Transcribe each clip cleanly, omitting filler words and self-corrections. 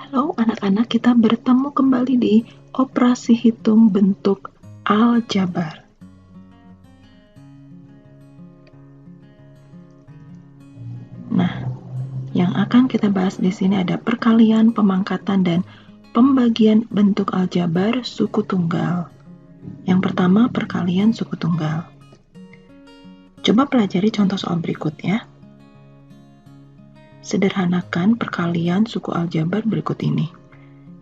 Halo anak-anak, kita bertemu kembali di operasi hitung bentuk aljabar. Nah, yang akan kita bahas di sini ada perkalian, pemangkatan, dan pembagian bentuk aljabar suku tunggal. Yang pertama, perkalian suku tunggal. Coba pelajari contoh soal berikut ya. Sederhanakan perkalian suku aljabar berikut ini.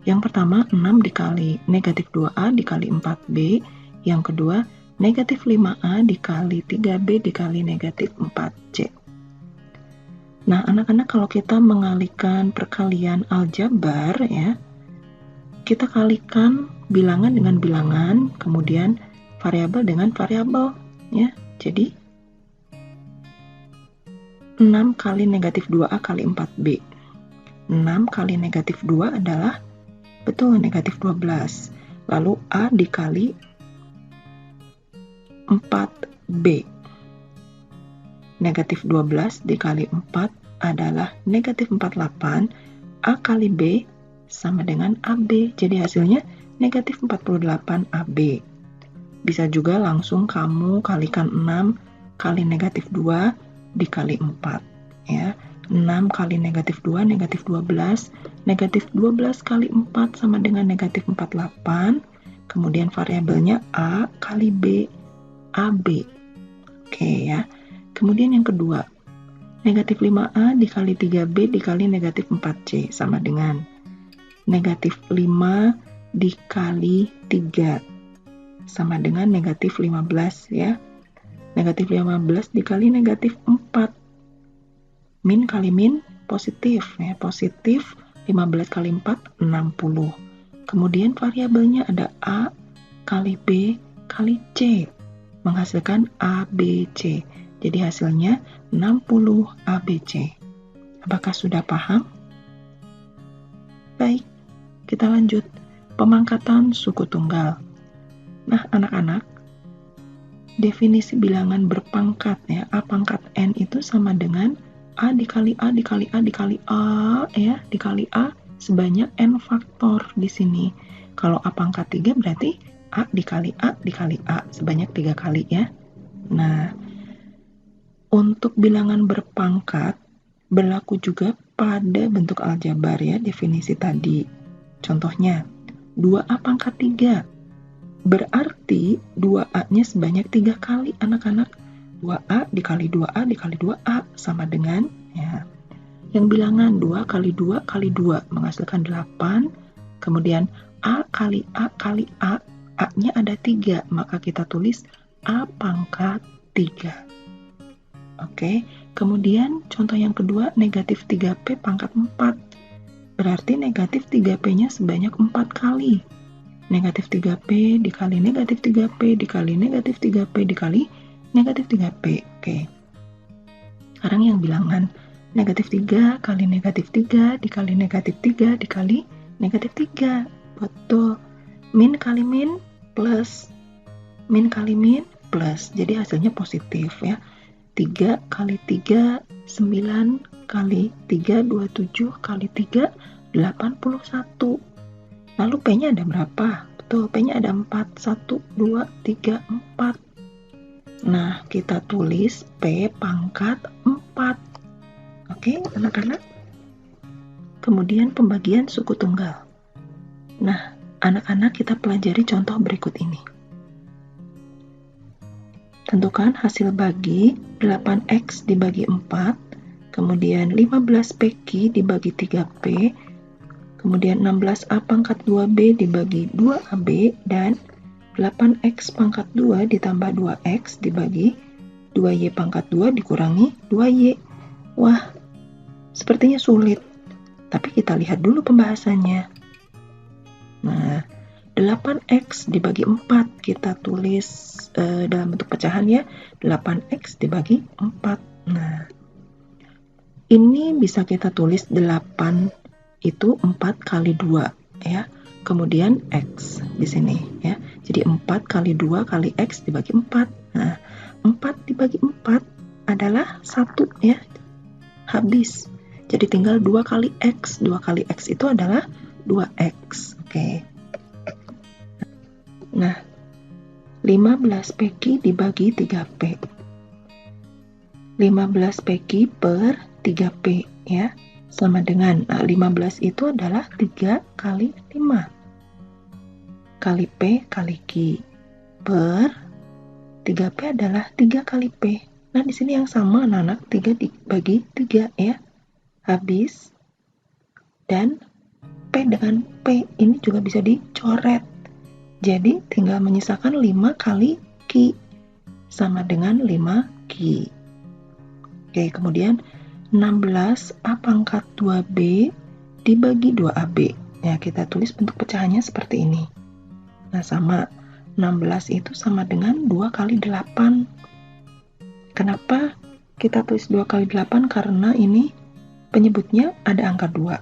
Yang pertama, 6 dikali negatif 2A dikali 4B. Yang kedua, negatif 5A dikali 3B dikali negatif 4C. Nah, anak-anak, kalau kita mengalihkan perkalian aljabar ya, kita kalikan bilangan dengan bilangan, kemudian variabel dengan variabel ya. Jadi 6 kali negatif 2A kali 4B. 6 kali negatif 2 adalah betul negatif 12. Lalu A dikali 4B. Negatif 12 dikali 4 adalah negatif 48. A kali B sama dengan AB. Jadi hasilnya negatif 48 AB. Bisa juga langsung kamu kalikan 6 kali negatif 2 dikali 4. Ya. 6 kali negatif 2, negatif 12. Negatif 12 kali 4 sama dengan negatif 48. Kemudian variabelnya A kali B, AB. Oke ya. Kemudian yang kedua, negatif 5A dikali 3B dikali negatif 4C sama dengan negatif 5 dikali 3 sama dengan negatif 15 ya. Negatif 15 dikali negatif 4. Min kali min positif ya, positif 15 kali 4 60. Kemudian variabelnya ada A kali B kali C menghasilkan ABC. Jadi hasilnya 60 ABC. Apakah sudah paham? Baik, kita lanjut. Pemangkatan suku tunggal. Nah, anak-anak, definisi bilangan berpangkat ya, A pangkat N itu sama dengan A dikali A dikali A dikali A ya, dikali A sebanyak N faktor di sini. Kalau A pangkat 3 berarti A dikali A dikali A sebanyak 3 kali ya. Nah, untuk bilangan berpangkat berlaku juga pada bentuk aljabar ya, definisi tadi. Contohnya, 2A pangkat 3. Berarti 2A-nya sebanyak 3 kali anak-anak. 2A dikali 2A dikali 2A sama dengan ya, yang bilangan 2 kali 2 kali 2 menghasilkan 8. Kemudian A kali A kali A, A-nya ada 3, maka kita tulis A pangkat 3. Oke, kemudian contoh yang kedua, negatif 3P pangkat 4. Berarti negatif 3P-nya sebanyak 4 kali. Negatif 3P dikali negatif 3P dikali negatif 3P dikali negatif 3P. Oke. Sekarang yang bilangan. Negatif 3 kali negatif 3 dikali negatif 3 dikali negatif 3. Betul. Min kali min plus. Min kali min plus. Jadi hasilnya positif ya. 3 kali 3, 9 kali 3, 27 kali 3, 81. Lalu P-nya ada berapa? Betul, P-nya ada 4. 1, 2, 3, 4. Nah, kita tulis P pangkat 4. Oke, anak-anak? Kemudian pembagian suku tunggal. Nah, anak-anak, kita pelajari contoh berikut ini. Tentukan hasil bagi 8X dibagi 4, kemudian 15PQ dibagi 3P, kemudian 16A pangkat 2B dibagi 2AB, dan 8X pangkat 2 ditambah 2X dibagi 2Y pangkat 2 dikurangi 2Y. Wah, sepertinya sulit. Tapi kita lihat dulu pembahasannya. Nah, 8X dibagi 4 kita tulis dalam bentuk pecahan ya. 8X dibagi 4. Nah, ini bisa kita tulis 8 itu 4 kali 2 ya. Kemudian X di sini ya. Jadi 4 kali 2 kali X dibagi 4. Nah, 4 dibagi 4 adalah 1 ya. Habis. Jadi tinggal 2 kali X. 2 kali X itu adalah 2X. Oke. Nah, 15PQ dibagi 3P. 15PQ per 3P ya. Sama dengan 15 itu adalah 3 kali 5. Kali P kali Q. Per 3P adalah 3 kali P. Nah, di sini yang sama anak-anak, 3 dibagi 3 ya. Habis. Dan P dengan P ini juga bisa dicoret. Jadi tinggal menyisakan 5 kali Q sama dengan 5 Q. Oke, kemudian 16 A pangkat 2B dibagi 2AB. Ya, kita tulis bentuk pecahannya seperti ini. Nah, sama 16 itu sama dengan 2 kali 8. Kenapa kita tulis 2 kali 8? Karena ini penyebutnya ada angka 2.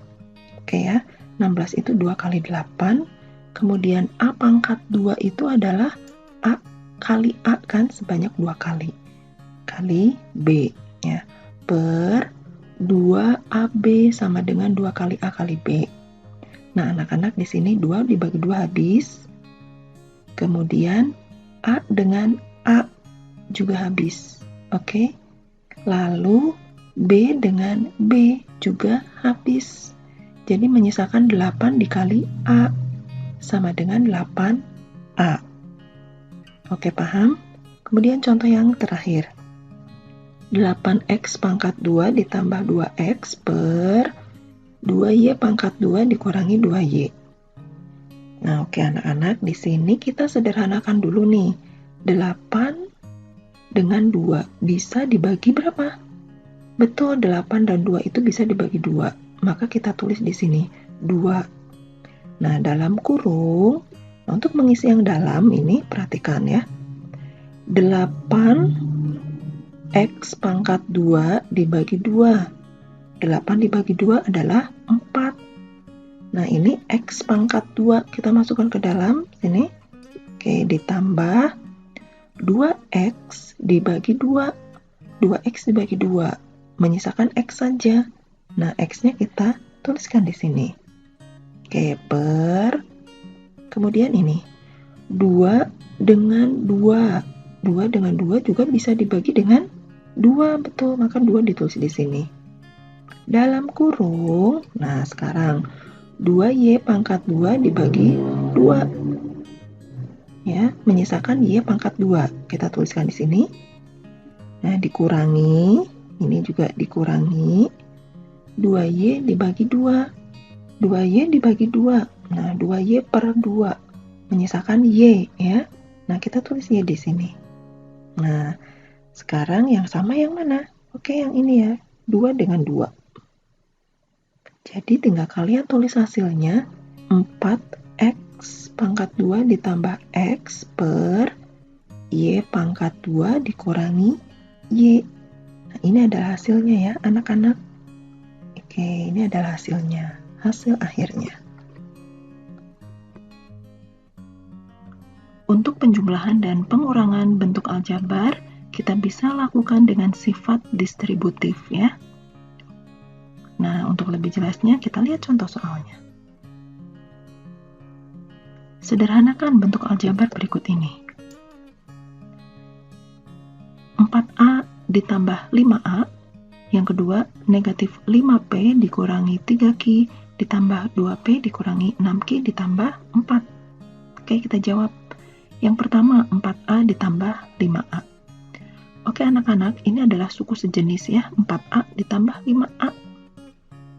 Oke ya, 16 itu 2 kali 8, kemudian A pangkat 2 itu adalah A kali A kan, sebanyak 2 kali. Kali B ya, per 2AB sama dengan 2 kali A kali B. Nah, anak-anak di sini 2 dibagi 2 habis. Kemudian A dengan A juga habis. Oke. Lalu B dengan B juga habis. Jadi menyisakan 8 dikali A sama dengan 8A. Oke, paham? Kemudian contoh yang terakhir. 8X pangkat 2 ditambah 2X per 2Y pangkat 2 dikurangi 2Y. Nah, oke anak-anak, di sini kita sederhanakan dulu nih. 8 dengan 2 bisa dibagi berapa? Betul, 8 dan 2 itu bisa dibagi 2. Maka kita tulis di sini 2. Nah, dalam kurung, untuk mengisi yang dalam ini perhatikan ya. 8X pangkat 2 dibagi 2. 8 dibagi 2 adalah 4. Nah, ini X pangkat 2 kita masukkan ke dalam sini. Oke, ditambah 2X dibagi 2. 2X dibagi 2. Menyisakan X saja. Nah, X-nya kita tuliskan di sini. Oke, per. Kemudian ini. 2 dengan 2. 2 dengan 2 juga bisa dibagi dengan 2. Betul, maka 2 ditulis di sini. Dalam kurung, nah sekarang 2Y pangkat 2 dibagi 2. Ya, menyisakan Y pangkat 2. Kita tuliskan di sini. Nah, dikurangi, ini juga dikurangi. 2Y dibagi 2. 2Y dibagi 2. Nah, 2Y per 2. Menyisakan Y ya. Nah, kita tulis Y di sini. Nah, sekarang yang sama yang mana? Oke, yang ini ya. 2 dengan 2. Jadi tinggal kalian tulis hasilnya 4X pangkat 2 ditambah X per Y pangkat 2 dikurangi Y. Nah, ini adalah hasilnya ya anak-anak. Oke, ini adalah hasilnya. Hasil akhirnya. Untuk penjumlahan dan pengurangan bentuk aljabar, kita bisa lakukan dengan sifat distributif ya. Nah, untuk lebih jelasnya kita lihat contoh soalnya. Sederhanakan bentuk aljabar berikut ini. 4A ditambah 5A. Yang kedua, negatif 5P dikurangi 3Q ditambah 2P dikurangi 6Q ditambah 4. Oke, kita jawab. Yang pertama, 4A ditambah 5A. Oke anak-anak, ini adalah suku sejenis ya, 4A ditambah 5A.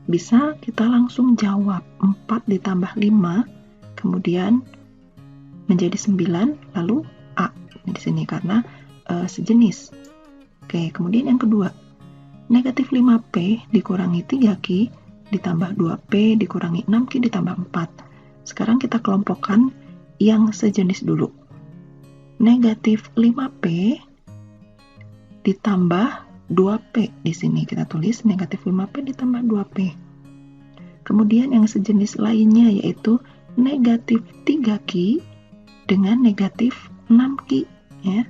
Bisa kita langsung jawab 4 ditambah 5, kemudian menjadi 9, lalu A di sini karena sejenis. Oke, kemudian yang kedua, negatif 5P dikurangi 3Q ditambah 2P dikurangi 6Q ditambah 4. Sekarang kita kelompokkan yang sejenis dulu. Negatif 5P ditambah 2P di sini kita tulis negatif 5P ditambah 2P. Kemudian yang sejenis lainnya yaitu negatif 3Q dengan negatif 6Q ya.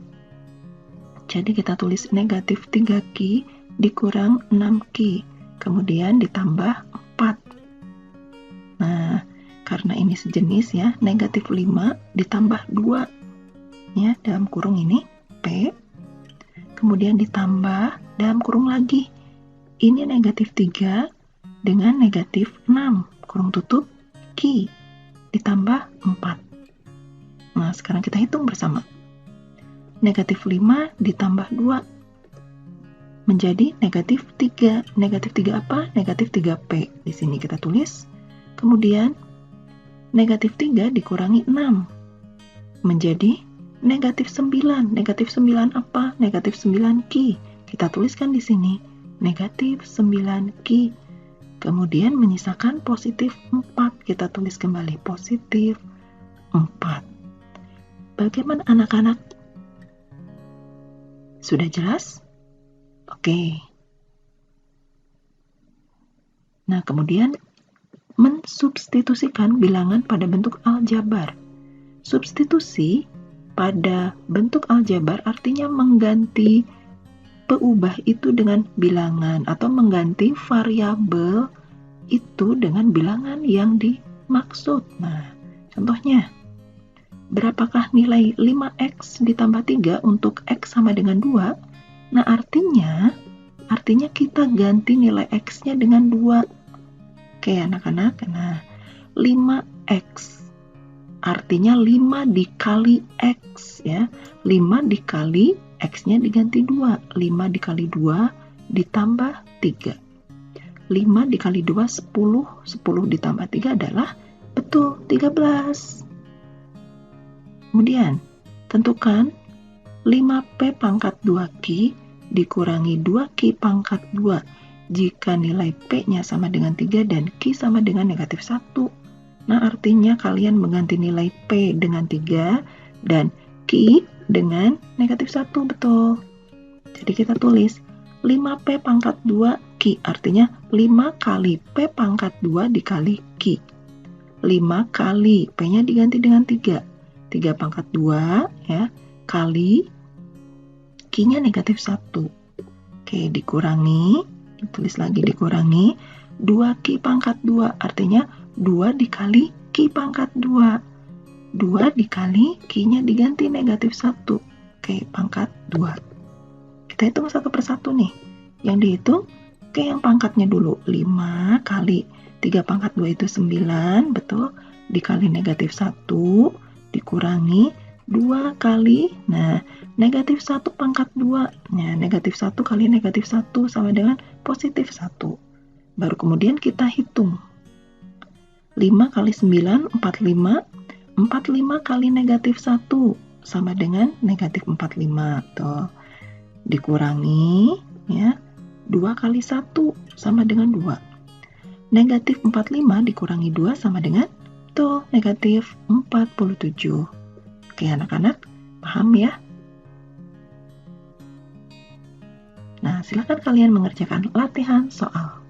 Jadi kita tulis negatif 3Q dikurang 6Q. kemudian ditambah 4. Nah, karena ini sejenis ya, negatif 5 ditambah 2 ya, dalam kurung ini P, kemudian ditambah dalam kurung lagi, ini negatif 3 dengan negatif 6, kurung tutup Q, ditambah 4. Nah, sekarang kita hitung bersama. Negatif 5 ditambah 2 menjadi negatif 3. Negatif 3 apa? Negatif 3P. Di sini kita tulis. Kemudian negatif 3 dikurangi 6 menjadi negatif 9. Negatif 9 apa? Negatif 9Q. Kita tuliskan di sini negatif 9Q. Kemudian menyisakan positif 4. Kita tulis kembali positif 4. Bagaimana anak-anak? Sudah jelas? Oke. Nah, kemudian mensubstitusikan bilangan pada bentuk aljabar. Substitusi pada bentuk aljabar artinya mengganti peubah itu dengan bilangan atau mengganti variabel itu dengan bilangan yang dimaksud. Nah, contohnya, berapakah nilai 5x ditambah 3 untuk x sama dengan 2? Nah, artinya kita ganti nilai x-nya dengan 2. Oke, anak-anak. Nah, 5x artinya 5 dikali x ya. 5 dikali x-nya diganti 2. 5 dikali 2 ditambah 3. 5 dikali 2 10. 10 ditambah 3 adalah betul 13. Kemudian tentukan 5P pangkat 2Q dikurangi 2Q pangkat 2 jika nilai P-nya sama dengan 3 dan Q sama dengan negatif 1. Nah, artinya kalian mengganti nilai P dengan 3 dan Q dengan negatif 1, betul. Jadi kita tulis 5P pangkat 2 Q, artinya 5 kali P pangkat 2 dikali Q. 5 kali P-nya diganti dengan 3. 3 pangkat 2 ya, kali Q-nya negatif 1. Oke, dikurangi, tulis lagi dikurangi 2Q pangkat 2, artinya 2 dikali Q pangkat 2. 2 dikali Q-nya diganti negatif 1. Oke, pangkat 2. Kita hitung satu persatu nih. Yang dihitung, oke, yang pangkatnya dulu. 5 kali 3 pangkat 2 itu 9, betul. Dikali negatif 1, dikurangi 2 kali, nah, negatif 1 pangkat 2. Nah, negatif 1 kali negatif 1 sama dengan positif 1. Baru kemudian kita hitung. 5 kali 9, 45. 45 kali negatif 1 sama dengan negatif 45. Tuh. Dikurangi, ya. 2 kali 1 sama dengan 2. Negatif 45 dikurangi 2 sama dengan, tuh, negatif 47. Oke, anak-anak, paham ya? Nah, silakan kalian mengerjakan latihan soal.